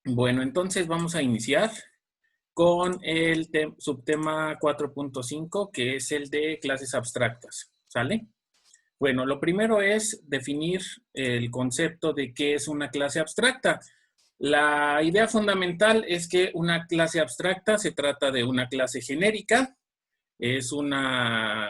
Bueno, entonces vamos a iniciar con el subtema 4.5, que es el de clases abstractas, ¿sale? Bueno, lo primero es definir el concepto de qué es una clase abstracta. La idea fundamental es que una clase abstracta se trata de una clase genérica, tiene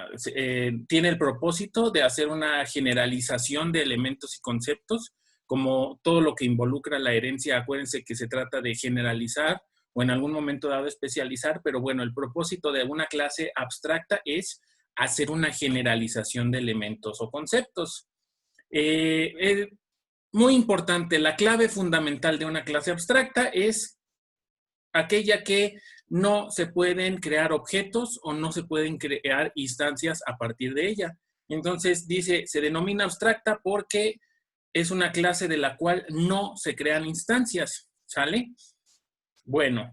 el propósito de hacer una generalización de elementos y conceptos, como todo lo que involucra la herencia. Acuérdense que se trata de generalizar o en algún momento dado especializar, pero bueno, el propósito de una clase abstracta es hacer una generalización de elementos o conceptos. Es muy importante, la clave fundamental de una clase abstracta es aquella que no se pueden crear objetos o no se pueden crear instancias a partir de ella. Entonces dice, se denomina abstracta porque es una clase de la cual no se crean instancias, ¿sale? Bueno,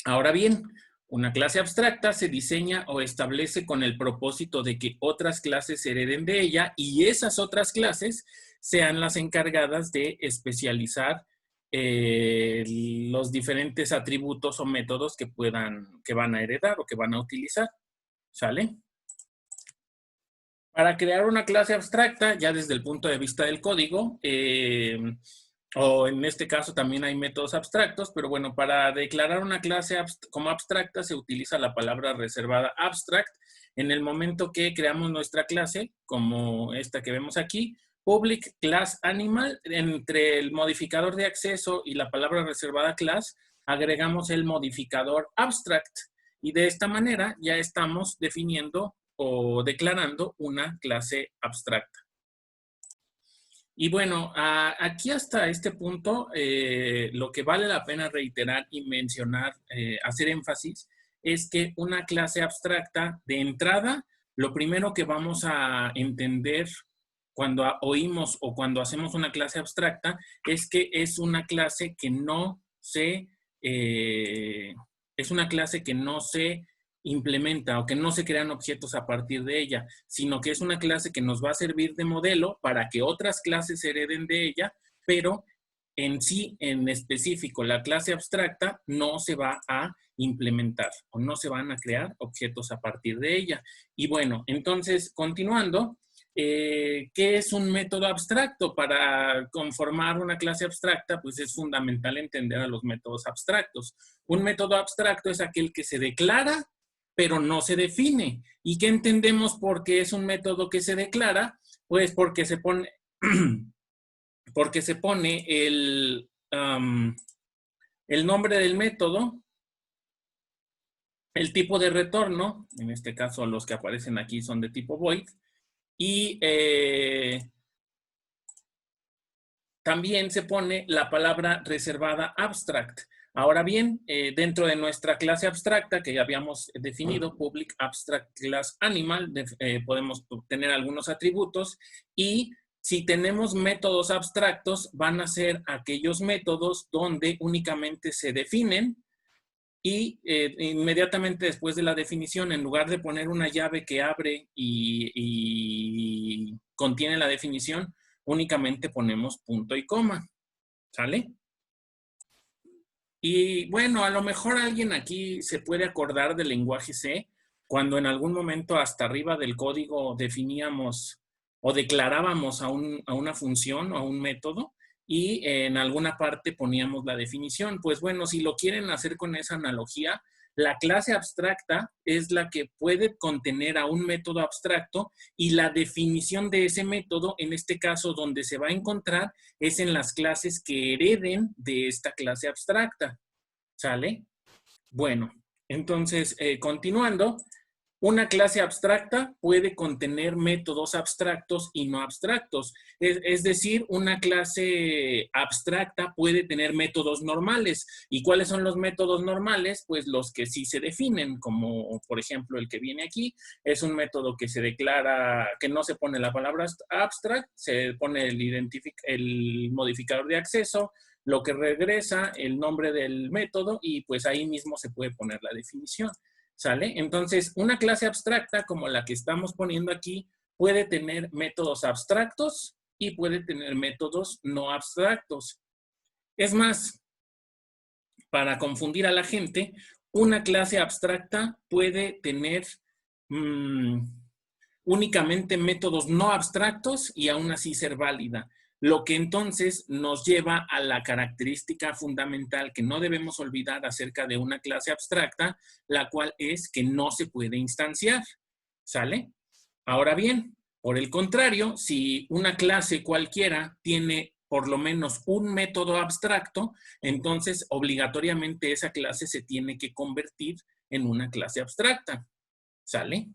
ahora bien, una clase abstracta se diseña o establece con el propósito de que otras clases hereden de ella y esas otras clases sean las encargadas de especializar los diferentes atributos o métodos que van a heredar o que van a utilizar, ¿sale? Para crear una clase abstracta, ya desde el punto de vista del código, o en este caso también hay métodos abstractos, pero bueno, para declarar una clase como abstracta se utiliza la palabra reservada abstract. En el momento que creamos nuestra clase, como esta que vemos aquí, public class animal, entre el modificador de acceso y la palabra reservada class, agregamos el modificador abstract. Y de esta manera ya estamos definiendo o declarando una clase abstracta. Y bueno, aquí hasta este punto, lo que vale la pena reiterar y mencionar, hacer énfasis, es que una clase abstracta de entrada, lo primero que vamos a entender cuando oímos o cuando hacemos una clase abstracta es que es una clase que no se, es una clase que no se implementa o que no se crean objetos a partir de ella, sino que es una clase que nos va a servir de modelo para que otras clases hereden de ella, pero en sí, en específico, la clase abstracta no se va a implementar o no se van a crear objetos a partir de ella. Y bueno, entonces, continuando, ¿qué es un método abstracto? Para conformar una clase abstracta, pues es fundamental entender a los métodos abstractos. Un método abstracto es aquel que se declara, pero no se define. ¿Y qué entendemos por qué es un método que se declara? Pues porque se pone, porque se pone el nombre del método, el tipo de retorno, en este caso los que aparecen aquí son de tipo void, y también se pone la palabra reservada abstract. Ahora bien, dentro de nuestra clase abstracta que ya habíamos definido, public abstract class animal, podemos tener algunos atributos y si tenemos métodos abstractos, van a ser aquellos métodos donde únicamente se definen y inmediatamente después de la definición, en lugar de poner una llave que abre y contiene la definición, únicamente ponemos punto y coma, ¿sale? Y bueno, a lo mejor alguien aquí se puede acordar del lenguaje C, cuando en algún momento hasta arriba del código definíamos o declarábamos a una función o a un método y en alguna parte poníamos la definición. Pues bueno, si lo quieren hacer con esa analogía, la clase abstracta es la que puede contener a un método abstracto y la definición de ese método, en este caso donde se va a encontrar, es en las clases que hereden de esta clase abstracta. ¿Sale? Bueno, entonces, continuando, una clase abstracta puede contener métodos abstractos y no abstractos. Es decir, una clase abstracta puede tener métodos normales. ¿Y cuáles son los métodos normales? Pues los que sí se definen, como por ejemplo el que viene aquí. Es un método que se declara, que no se pone la palabra abstract, se pone el modificador de acceso, lo que regresa, el nombre del método y pues ahí mismo se puede poner la definición. ¿Sale? Entonces, una clase abstracta como la que estamos poniendo aquí puede tener métodos abstractos y puede tener métodos no abstractos. Es más, para confundir a la gente, una clase abstracta puede tener únicamente métodos no abstractos y aún así ser válida. Lo que entonces nos lleva a la característica fundamental que no debemos olvidar acerca de una clase abstracta, la cual es que no se puede instanciar. ¿Sale? Ahora bien, por el contrario, si una clase cualquiera tiene por lo menos un método abstracto, entonces obligatoriamente esa clase se tiene que convertir en una clase abstracta. ¿Sale?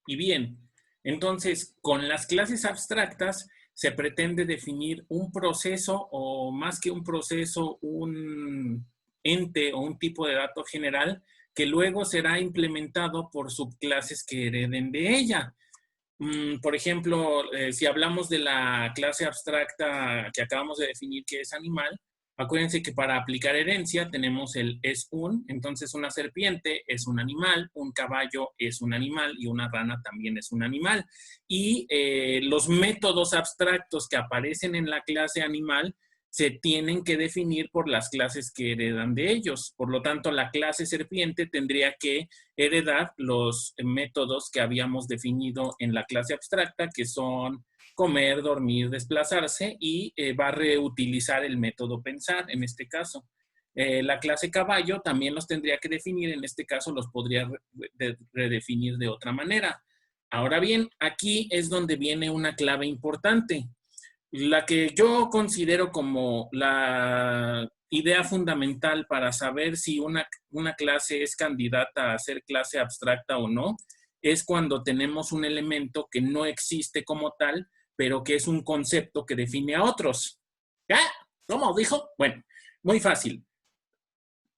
Y bien, entonces, con las clases abstractas se pretende definir un proceso o más que un proceso, un ente o un tipo de dato general que luego será implementado por subclases que hereden de ella. Por ejemplo, si hablamos de la clase abstracta que acabamos de definir que es animal, acuérdense que para aplicar herencia tenemos el es un, entonces una serpiente es un animal, un caballo es un animal y una rana también es un animal. Y los métodos abstractos que aparecen en la clase animal se tienen que definir por las clases que heredan de ellos. Por lo tanto, la clase serpiente tendría que heredar los métodos que habíamos definido en la clase abstracta, que son comer, dormir, desplazarse, y va a reutilizar el método pensar en este caso. La clase caballo también los tendría que definir, en este caso los podría redefinir de otra manera. Ahora bien, aquí es donde viene una clave importante. La que yo considero como la idea fundamental para saber si una clase es candidata a ser clase abstracta o no, es cuando tenemos un elemento que no existe como tal, pero que es un concepto que define a otros. ¿Ah? ¿Cómo dijo? Bueno, muy fácil.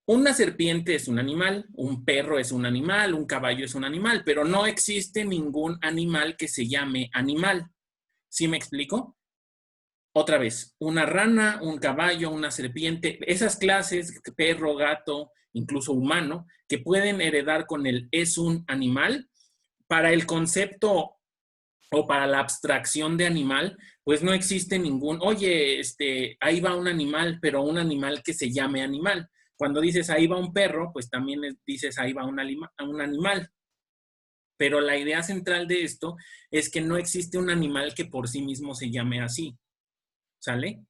Una serpiente es un animal, un perro es un animal, un caballo es un animal, pero no existe ningún animal que se llame animal. ¿Sí me explico? Otra vez, una rana, un caballo, una serpiente, esas clases, perro, gato, incluso humano, que pueden heredar con el es un animal, para el concepto o para la abstracción de animal, pues no existe ningún, oye, ahí va un animal, pero un animal que se llame animal. Cuando dices ahí va un perro, pues también dices ahí va un animal. Pero la idea central de esto es que no existe un animal que por sí mismo se llame así. ¿Sale?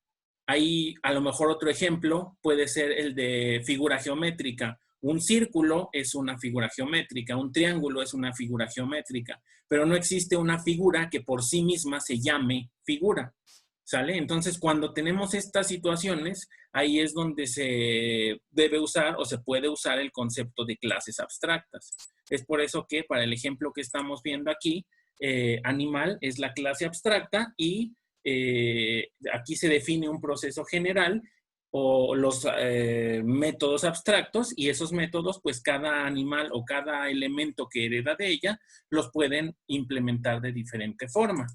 Ahí a lo mejor otro ejemplo puede ser el de figura geométrica. Un círculo es una figura geométrica, un triángulo es una figura geométrica, pero no existe una figura que por sí misma se llame figura. ¿Sale? Entonces, cuando tenemos estas situaciones, ahí es donde se debe usar o se puede usar el concepto de clases abstractas. Es por eso que para el ejemplo que estamos viendo aquí, animal es la clase abstracta y aquí se define un proceso general o los métodos abstractos, y esos métodos, pues cada animal o cada elemento que hereda de ella, los pueden implementar de diferente forma.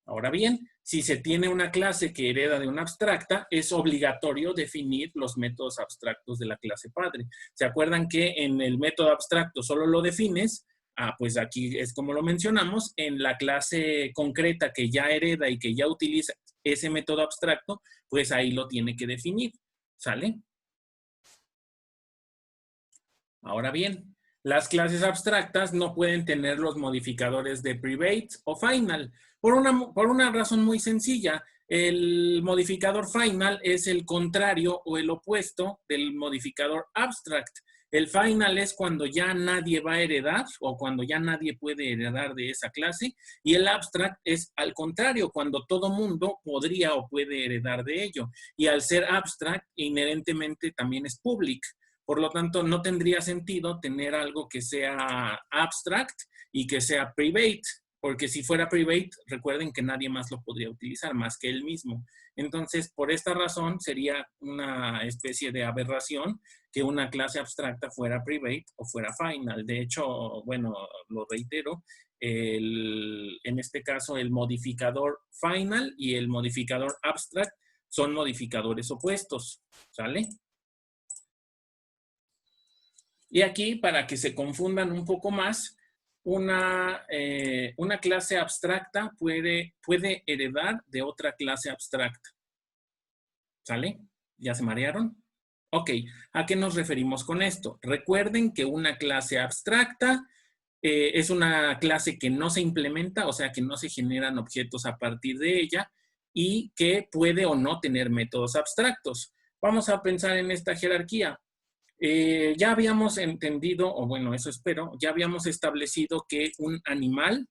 Ahora bien, si se tiene una clase que hereda de una abstracta, es obligatorio definir los métodos abstractos de la clase padre. ¿Se acuerdan que en el método abstracto solo lo defines? Pues aquí es como lo mencionamos, en la clase concreta que ya hereda y que ya utiliza ese método abstracto, pues ahí lo tiene que definir. ¿Sale? Ahora bien, las clases abstractas no pueden tener los modificadores de private o final por una razón muy sencilla. El modificador final es el contrario o el opuesto del modificador abstract. El final es cuando ya nadie va a heredar o cuando ya nadie puede heredar de esa clase, y el abstract es al contrario, cuando todo mundo podría o puede heredar de ello. Y al ser abstract, inherentemente también es public. Por lo tanto, no tendría sentido tener algo que sea abstract y que sea private, porque si fuera private, recuerden que nadie más lo podría utilizar más que él mismo. Entonces, por esta razón, sería una especie de aberración que una clase abstracta fuera private o fuera final. De hecho, bueno, lo reitero, en este caso, el modificador final y el modificador abstract son modificadores opuestos, ¿sale? Y aquí, para que se confundan un poco más, una clase abstracta puede heredar de otra clase abstracta. ¿Sale? ¿Ya se marearon? Ok, ¿a qué nos referimos con esto? Recuerden que una clase abstracta es una clase que no se implementa, o sea, que no se generan objetos a partir de ella y que puede o no tener métodos abstractos. Vamos a pensar en esta jerarquía. Ya habíamos entendido, o bueno, eso espero, ya habíamos establecido que un animal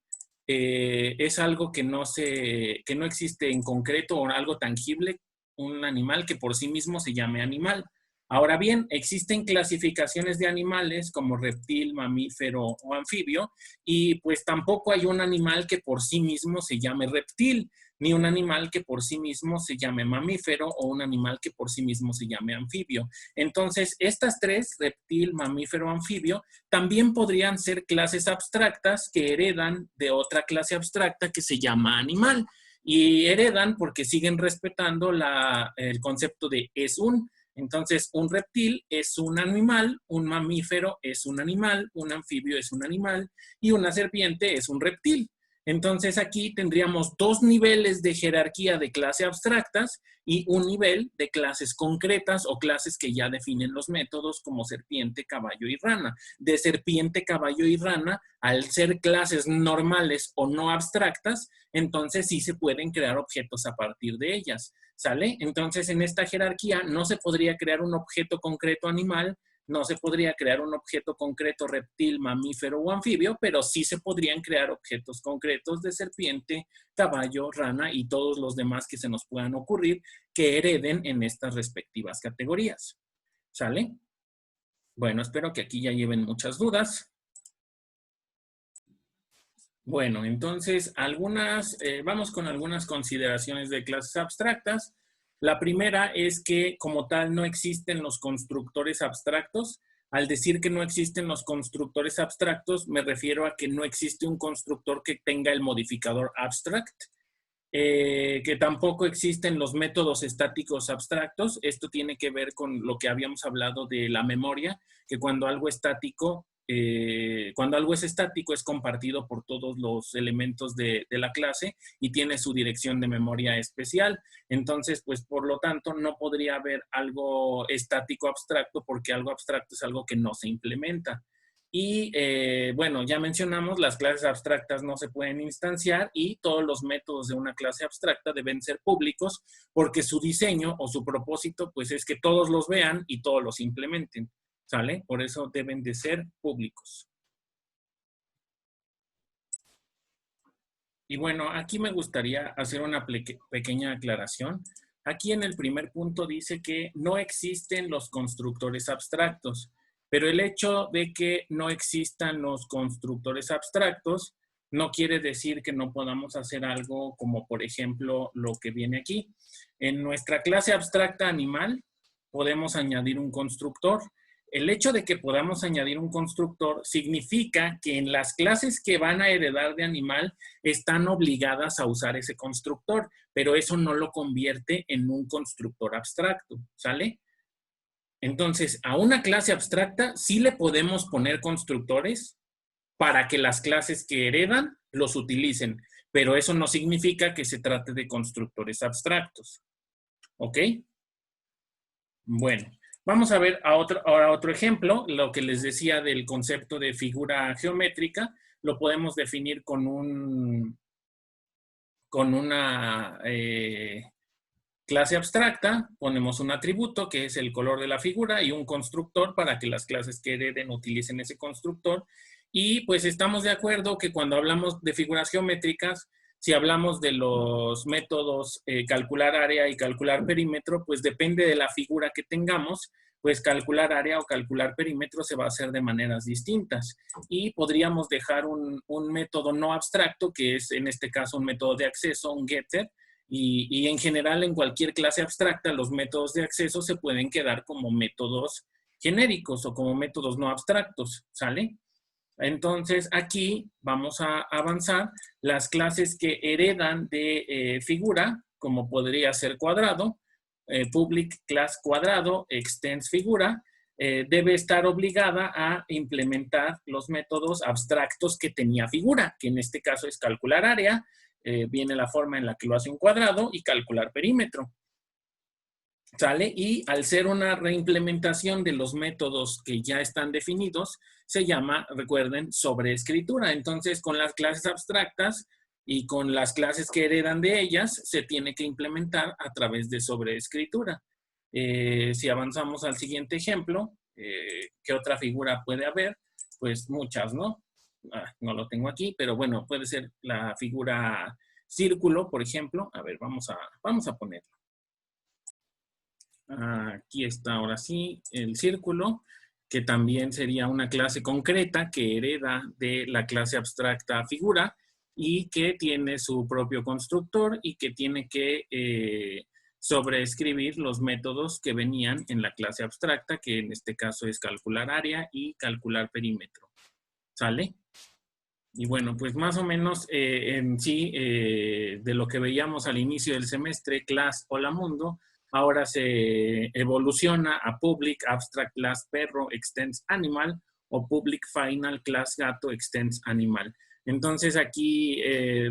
es algo que que no existe en concreto o algo tangible, un animal que por sí mismo se llame animal. Ahora bien, existen clasificaciones de animales como reptil, mamífero o anfibio, y pues tampoco hay un animal que por sí mismo se llame reptil, ni un animal que por sí mismo se llame mamífero o un animal que por sí mismo se llame anfibio. Entonces, estas tres, reptil, mamífero, anfibio, también podrían ser clases abstractas que heredan de otra clase abstracta que se llama animal. Y heredan porque siguen respetando el concepto de es un. Entonces, un reptil es un animal, un mamífero es un animal, un anfibio es un animal y una serpiente es un reptil. Entonces, aquí tendríamos dos niveles de jerarquía de clase abstractas y un nivel de clases concretas o clases que ya definen los métodos como serpiente, caballo y rana. De serpiente, caballo y rana, al ser clases normales o no abstractas, entonces sí se pueden crear objetos a partir de ellas. ¿Sale? Entonces, en esta jerarquía no se podría crear un objeto concreto animal, no se podría crear un objeto concreto reptil, mamífero o anfibio, pero sí se podrían crear objetos concretos de serpiente, caballo, rana y todos los demás que se nos puedan ocurrir que hereden en estas respectivas categorías. ¿Sale? Bueno, espero que aquí ya lleven muchas dudas. Bueno, entonces vamos con algunas consideraciones de clases abstractas. La primera es que como tal no existen los constructores abstractos. Al decir que no existen los constructores abstractos, me refiero a que no existe un constructor que tenga el modificador abstract, que tampoco existen los métodos estáticos abstractos. Esto tiene que ver con lo que habíamos hablado de la memoria, que cuando algo es estático es compartido por todos los elementos de la clase y tiene su dirección de memoria especial. Entonces, pues por lo tanto, no podría haber algo estático abstracto porque algo abstracto es algo que no se implementa. Y bueno, ya mencionamos, las clases abstractas no se pueden instanciar y todos los métodos de una clase abstracta deben ser públicos porque su diseño o su propósito pues es que todos los vean y todos los implementen, ¿sale? Por eso deben de ser públicos. Y bueno, aquí me gustaría hacer una pequeña aclaración. Aquí en el primer punto dice que no existen los constructores abstractos. Pero el hecho de que no existan los constructores abstractos no quiere decir que no podamos hacer algo como, por ejemplo, lo que viene aquí. En nuestra clase abstracta animal podemos añadir un constructor. El hecho de que podamos añadir un constructor significa que en las clases que van a heredar de animal están obligadas a usar ese constructor, pero eso no lo convierte en un constructor abstracto, ¿sale? Entonces, a una clase abstracta sí le podemos poner constructores para que las clases que heredan los utilicen, pero eso no significa que se trate de constructores abstractos. ¿Ok? Bueno, vamos a ver ahora otro ejemplo, lo que les decía del concepto de figura geométrica, lo podemos definir con una clase abstracta, ponemos un atributo que es el color de la figura y un constructor para que las clases que hereden utilicen ese constructor. Y pues estamos de acuerdo que cuando hablamos de figuras geométricas, si hablamos de los métodos calcular área y calcular perímetro, pues depende de la figura que tengamos, pues calcular área o calcular perímetro se va a hacer de maneras distintas. Y podríamos dejar un método no abstracto, que es en este caso un método de acceso, un getter, y en general en cualquier clase abstracta los métodos de acceso se pueden quedar como métodos genéricos o como métodos no abstractos, ¿sale? Entonces aquí vamos a avanzar. Las clases que heredan de figura, como podría ser cuadrado, public class cuadrado, extends figura, debe estar obligada a implementar los métodos abstractos que tenía figura, que en este caso es calcular área, viene la forma en la que lo hace un cuadrado y calcular perímetro. ¿Sale? Y al ser una reimplementación de los métodos que ya están definidos, se llama, recuerden, sobreescritura. Entonces, con las clases abstractas y con las clases que heredan de ellas, se tiene que implementar a través de sobreescritura. Si avanzamos al siguiente ejemplo, ¿qué otra figura puede haber? Pues muchas, ¿no? No lo tengo aquí, pero bueno, puede ser la figura círculo, por ejemplo. A ver, vamos a ponerlo. Aquí está ahora sí el círculo, que también sería una clase concreta que hereda de la clase abstracta figura y que tiene su propio constructor y que tiene que sobreescribir los métodos que venían en la clase abstracta, que en este caso es calcular área y calcular perímetro. ¿Sale? Y bueno, pues más o menos en sí, de lo que veíamos al inicio del semestre, Class Hola Mundo, ahora se evoluciona a Public Abstract Class Perro Extends Animal o Public Final Class Gato Extends Animal. Entonces aquí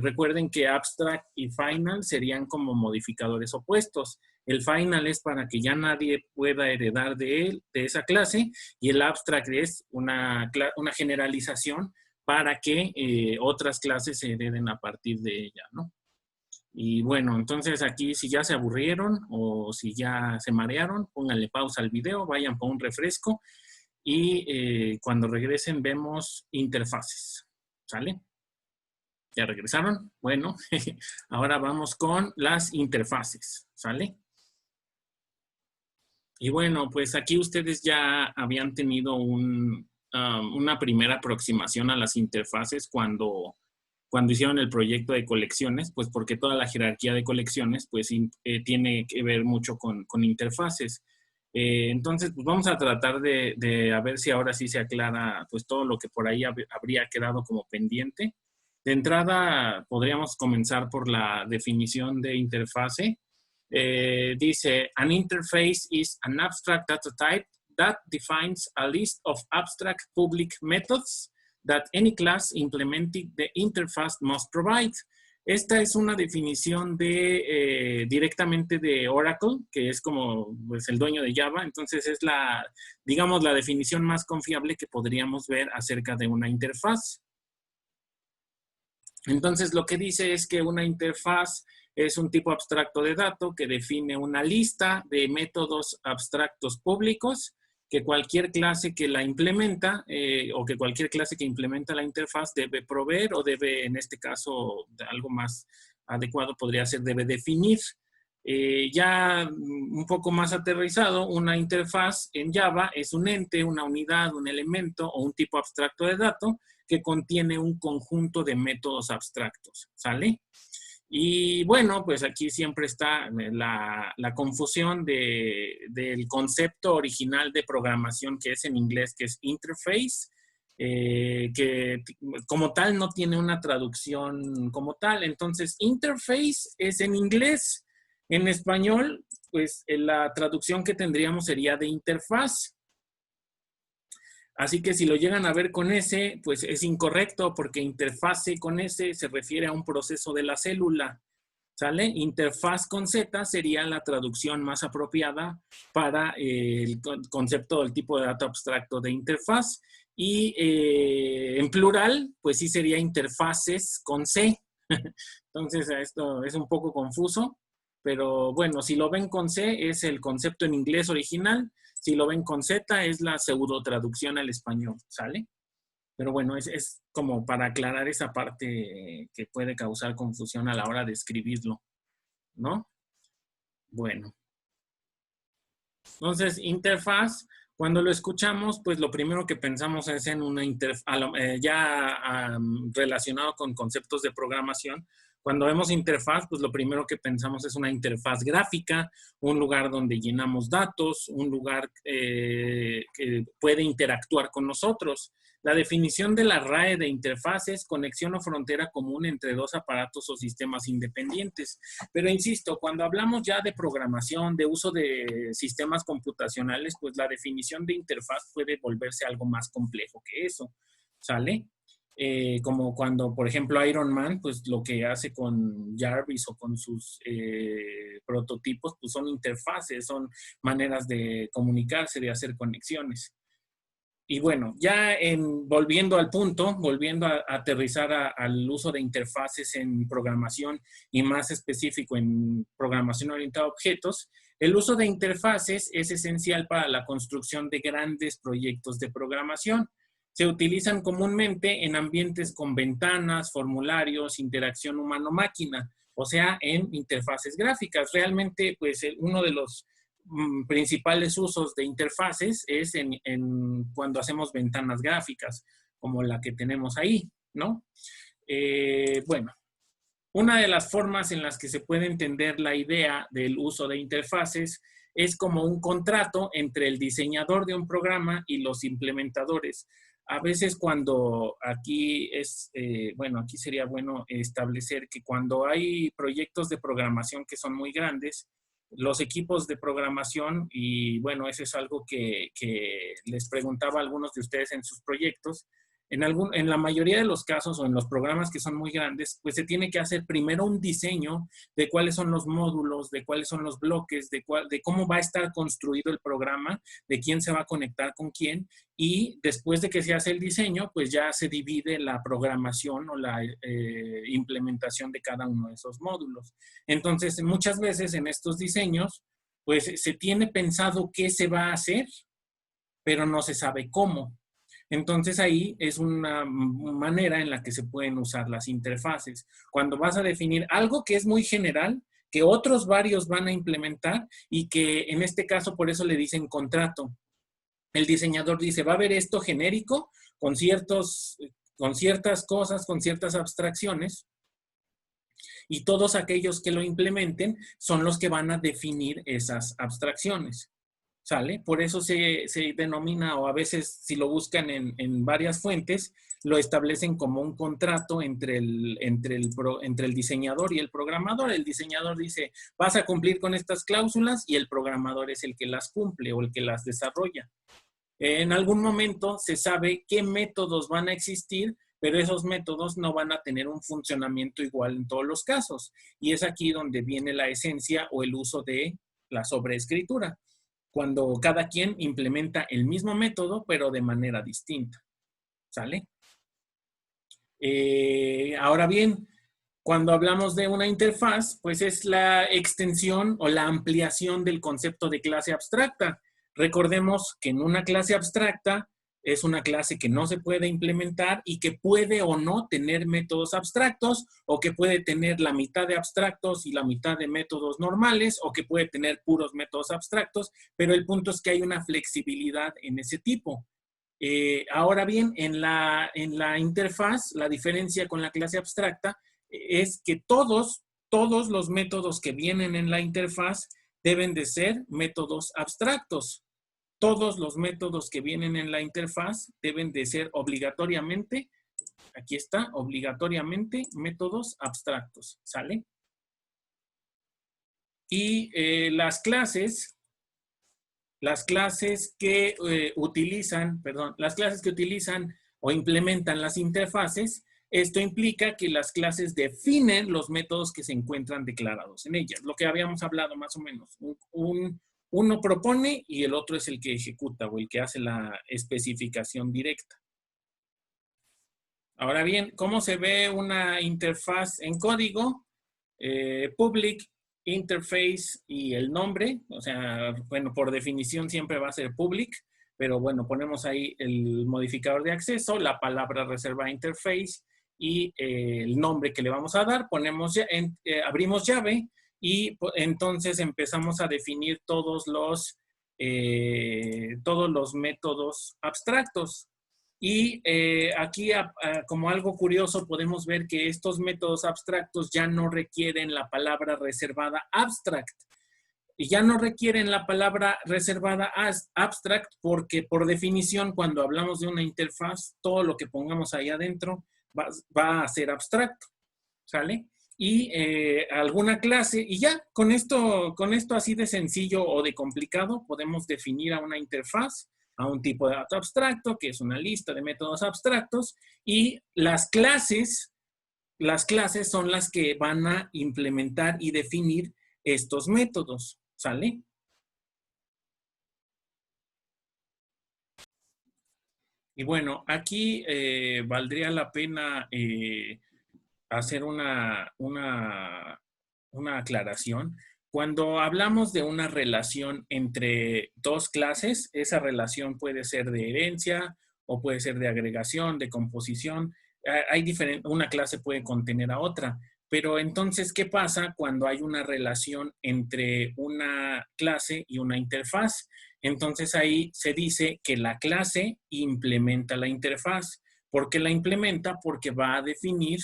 recuerden que Abstract y Final serían como modificadores opuestos. El Final es para que ya nadie pueda heredar de él, de esa clase, y el Abstract es una generalización para que otras clases se hereden a partir de ella, ¿no? Y bueno, entonces aquí si ya se aburrieron o si ya se marearon, pónganle pausa al video, vayan por un refresco y cuando regresen vemos interfaces, ¿sale? ¿Ya regresaron? Bueno, ahora vamos con las interfaces, ¿sale? Y bueno, pues aquí ustedes ya habían tenido una primera aproximación a las interfaces cuando hicieron el proyecto de colecciones, pues porque toda la jerarquía de colecciones pues tiene que ver mucho con interfaces. Entonces, pues vamos a tratar de a ver si ahora sí se aclara pues todo lo que por ahí habría quedado como pendiente. De entrada, podríamos comenzar por la definición de interfase. Dice, an interface is an abstract data type that defines a list of abstract public methods that any class implementing the interface must provide. Esta es una definición directamente de Oracle, que es como pues, el dueño de Java. Entonces es digamos, la definición más confiable que podríamos ver acerca de una interfaz. Entonces lo que dice es que una interfaz es un tipo abstracto de dato que define una lista de métodos abstractos públicos que cualquier clase que la implementa o que cualquier clase que implementa la interfaz debe proveer o debe, en este caso, algo más adecuado podría ser debe definir. Ya un poco más aterrizado, una interfaz en Java es un ente, una unidad, un elemento o un tipo abstracto de dato que contiene un conjunto de métodos abstractos, ¿sale? Y bueno, pues aquí siempre está la confusión del concepto original de programación que es en inglés, que es interface, que como tal no tiene una traducción como tal. Entonces, interface es en inglés. En español, pues la traducción que tendríamos sería de interfaz. Así que si lo llegan a ver con S, pues es incorrecto porque interfase con S se refiere a un proceso de la célula, ¿sale? Interfaz con Z sería la traducción más apropiada para el concepto del tipo de dato abstracto de interfaz. Y en plural, pues sí sería interfaces con C. Entonces esto es un poco confuso, pero bueno, si lo ven con C es el concepto en inglés original. Si lo ven con Z, es la pseudo traducción al español, ¿sale? Pero bueno, es como para aclarar esa parte que puede causar confusión a la hora de escribirlo, ¿no? Bueno. Entonces, interfaz, cuando lo escuchamos, pues lo primero que pensamos es en una interfaz, ya relacionado con conceptos de programación. Cuando vemos interfaz, pues lo primero que pensamos es una interfaz gráfica, un lugar donde llenamos datos, un lugar que puede interactuar con nosotros. La definición de la RAE de interfaz es conexión o frontera común entre dos aparatos o sistemas independientes. Pero insisto, cuando hablamos ya de programación, de uso de sistemas computacionales, pues la definición de interfaz puede volverse algo más complejo que eso, ¿sale? como cuando, por ejemplo, Iron Man, pues lo que hace con Jarvis o con sus prototipos, pues son interfaces, son maneras de comunicarse, de hacer conexiones. Y bueno, volviendo al punto, volviendo a aterrizar al uso de interfaces en programación y más específico en programación orientada a objetos, el uso de interfaces es esencial para la construcción de grandes proyectos de programación. Se utilizan comúnmente en ambientes con ventanas, formularios, interacción humano-máquina, o sea, en interfaces gráficas. Realmente, pues, uno de los principales usos de interfaces es cuando hacemos ventanas gráficas, como la que tenemos ahí, ¿no? Bueno, una de las formas en las que se puede entender la idea del uso de interfaces es como un contrato entre el diseñador de un programa y los implementadores. A veces cuando aquí bueno, aquí sería bueno establecer que cuando hay proyectos de programación que son muy grandes, los equipos de programación, y bueno, eso es algo que les preguntaba a algunos de ustedes en sus proyectos, en la mayoría de los casos o en los programas que son muy grandes, pues se tiene que hacer primero un diseño de cuáles son los módulos, de cuáles son los bloques, de cómo va a estar construido el programa, de quién se va a conectar con quién, y después de que se hace el diseño, pues ya se divide la programación o la implementación de cada uno de esos módulos. Entonces, muchas veces en estos diseños, pues se tiene pensado qué se va a hacer, pero no se sabe cómo. Entonces ahí es una manera en la que se pueden usar las interfaces. Cuando vas a definir algo que es muy general, que otros varios van a implementar y que en este caso por eso le dicen contrato. El diseñador dice, va a haber esto genérico con ciertas cosas, con ciertas abstracciones, y todos aquellos que lo implementen son los que van a definir esas abstracciones. ¿Sale? Por eso se denomina, o a veces si lo buscan en varias fuentes, lo establecen como un contrato entre el diseñador y el programador. El diseñador dice, vas a cumplir con estas cláusulas, y el programador es el que las cumple o el que las desarrolla. En algún momento se sabe qué métodos van a existir, pero esos métodos no van a tener un funcionamiento igual en todos los casos. Y es aquí donde viene la esencia o el uso de la sobreescritura, cuando cada quien implementa el mismo método, pero de manera distinta. ¿Sale? Ahora bien, cuando hablamos de una interfaz, pues es la extensión o la ampliación del concepto de clase abstracta. Recordemos que en una clase abstracta es una clase que no se puede implementar y que puede o no tener métodos abstractos, o que puede tener la mitad de abstractos y la mitad de métodos normales, o que puede tener puros métodos abstractos, pero el punto es que hay una flexibilidad en ese tipo. Ahora bien, en la interfaz, la diferencia con la clase abstracta es que todos los métodos que vienen en la interfaz deben de ser métodos abstractos. Todos los métodos que vienen en la interfaz deben de ser obligatoriamente, aquí está, obligatoriamente métodos abstractos, ¿sale? Y las clases que utilizan o implementan las interfaces, esto implica que las clases definen los métodos que se encuentran declarados en ellas. Lo que habíamos hablado más o menos. Uno propone y el otro es el que ejecuta o el que hace la especificación directa. Ahora bien, ¿cómo se ve una interfaz en código? Public, interface y el nombre. O sea, bueno, por definición siempre va a ser public, pero bueno, ponemos ahí el modificador de acceso, la palabra reservada interface y el nombre que le vamos a dar. Abrimos llave y entonces empezamos a definir todos los métodos abstractos. Y aquí, como algo curioso, podemos ver que estos métodos abstractos ya no requieren la palabra reservada abstract. Y ya no requieren la palabra reservada abstract porque, por definición, cuando hablamos de una interfaz, todo lo que pongamos ahí adentro va a ser abstracto. ¿Sale? Y alguna clase, y ya, con esto así de sencillo o de complicado, podemos definir a una interfaz. a un tipo de dato abstracto, que es una lista de métodos abstractos, y las clases son las que van a implementar y definir estos métodos, ¿sale? Y bueno, aquí valdría la pena hacer una aclaración. Cuando hablamos de una relación entre dos clases, esa relación puede ser de herencia o puede ser de agregación, de composición. Una clase puede contener a otra. Pero entonces, ¿qué pasa cuando hay una relación entre una clase y una interfaz? Entonces ahí se dice que la clase implementa la interfaz. ¿Por qué la implementa? Porque va a definir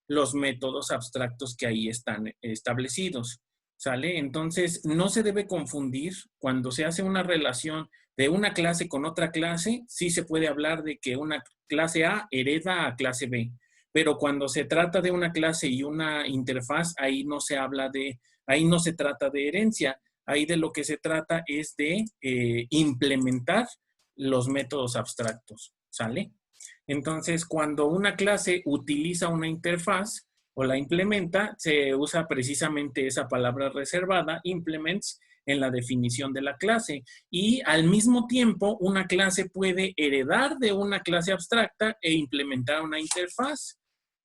los métodos abstractos que ahí están establecidos, ¿sale? Entonces, no se debe confundir cuando se hace una relación de una clase con otra clase, sí se puede hablar de que una clase A hereda a clase B, pero cuando se trata de una clase y una interfaz, ahí no se habla ahí no se trata de herencia, ahí de lo que se trata es de implementar los métodos abstractos, ¿sale? Entonces, cuando una clase utiliza una interfaz o la implementa, se usa precisamente esa palabra reservada, implements, en la definición de la clase. Y al mismo tiempo, una clase puede heredar de una clase abstracta e implementar una interfaz.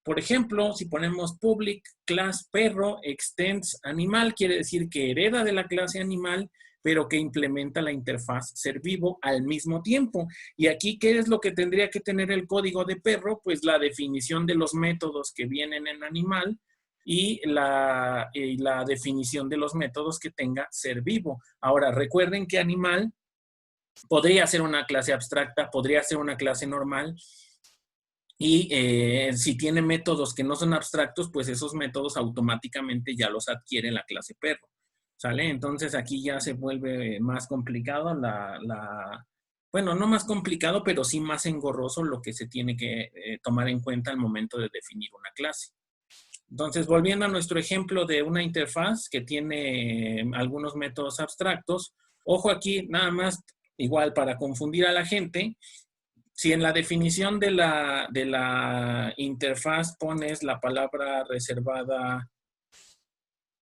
Por ejemplo, si ponemos public class perro extends animal, quiere decir que hereda de la clase animal, pero que implementa la interfaz ser vivo al mismo tiempo. Y aquí, ¿qué es lo que tendría que tener el código de perro? Pues la definición de los métodos que vienen en animal y la definición de los métodos que tenga ser vivo. Ahora, recuerden que animal podría ser una clase abstracta, podría ser una clase normal, y si tiene métodos que no son abstractos, pues esos métodos automáticamente ya los adquiere la clase perro, ¿sale? Entonces aquí ya se vuelve más complicado bueno, no más complicado, pero sí más engorroso lo que se tiene que tomar en cuenta al momento de definir una clase. Entonces, volviendo a nuestro ejemplo de una interfaz que tiene algunos métodos abstractos, ojo aquí, nada más, igual para confundir a la gente, si en la definición de la interfaz pones la palabra reservada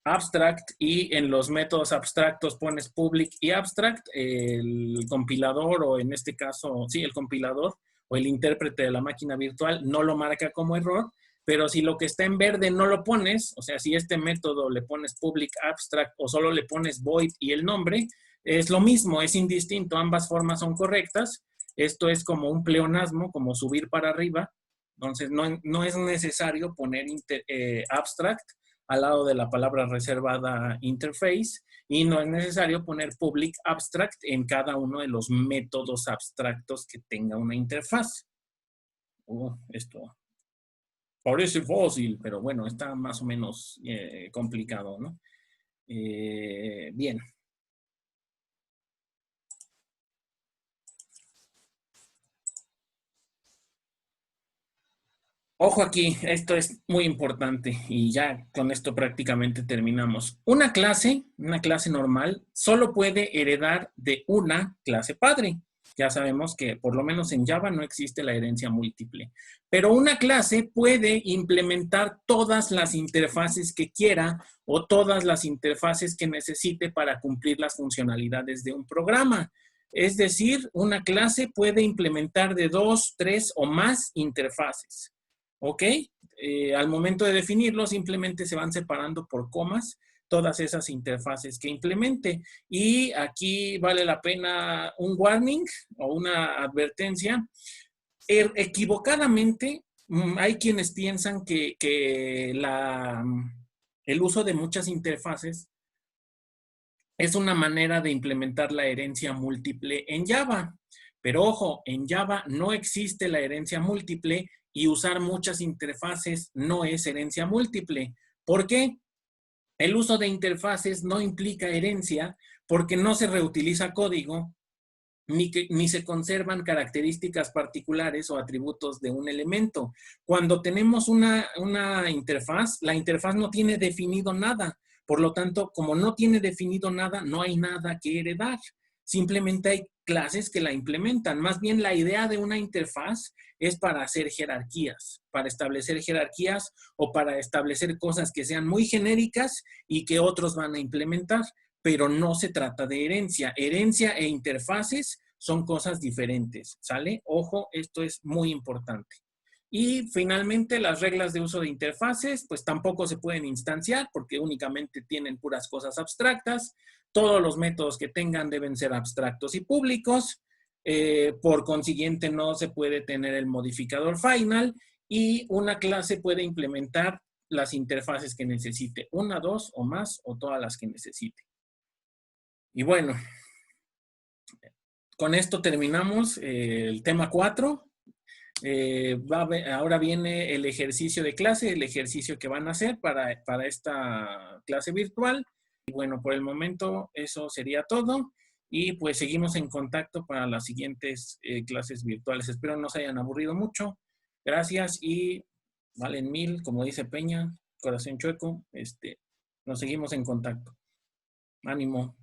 abstract y en los métodos abstractos pones public y abstract, el compilador o en este caso, sí, el compilador o el intérprete de la máquina virtual no lo marca como error, pero si lo que está en verde no lo pones, o sea, si este método le pones public abstract o solo le pones void y el nombre, es lo mismo, es indistinto, ambas formas son correctas. Esto es como un pleonasmo, como subir para arriba. Entonces, no es necesario poner abstract al lado de la palabra reservada interface y no es necesario poner public abstract en cada uno de los métodos abstractos que tenga una interfaz. Esto parece fácil, pero bueno, está más o menos complicado, ¿no? Bien. Ojo aquí, esto es muy importante y ya con esto prácticamente terminamos. Una clase normal, solo puede heredar de una clase padre. Ya sabemos que por lo menos en Java no existe la herencia múltiple. Pero una clase puede implementar todas las interfaces que quiera o todas las interfaces que necesite para cumplir las funcionalidades de un programa. Es decir, una clase puede implementar de 2, 3 o más interfaces. ¿Ok? Al momento de definirlo, simplemente se van separando por comas todas esas interfaces que implemente. Y aquí vale la pena un warning o una advertencia. Equivocadamente, hay quienes piensan que el uso de muchas interfaces es una manera de implementar la herencia múltiple en Java. Pero ojo, en Java no existe la herencia múltiple y usar muchas interfaces no es herencia múltiple. ¿Por qué? El uso de interfaces no implica herencia porque no se reutiliza código ni se conservan características particulares o atributos de un elemento. Cuando tenemos una interfaz, la interfaz no tiene definido nada. Por lo tanto, como no tiene definido nada, no hay nada que heredar. Simplemente hay clases que la implementan. Más bien la idea de una interfaz es para hacer jerarquías, para establecer jerarquías o para establecer cosas que sean muy genéricas y que otros van a implementar, pero no se trata de herencia. Herencia e interfaces son cosas diferentes, ¿sale? Ojo, esto es muy importante. Y finalmente, las reglas de uso de interfaces, pues tampoco se pueden instanciar porque únicamente tienen puras cosas abstractas. Todos los métodos que tengan deben ser abstractos y públicos. Por consiguiente, no se puede tener el modificador final y una clase puede implementar las interfaces que necesite, una, dos o más, o todas las que necesite. Y bueno, con esto terminamos el tema 4. Ahora viene el ejercicio de clase, el ejercicio que van a hacer para esta clase virtual. Y bueno, por el momento eso sería todo. Y pues seguimos en contacto para las siguientes clases virtuales. Espero no se hayan aburrido mucho. Gracias y valen 1000, como dice Peña, corazón chueco. Nos seguimos en contacto. Ánimo.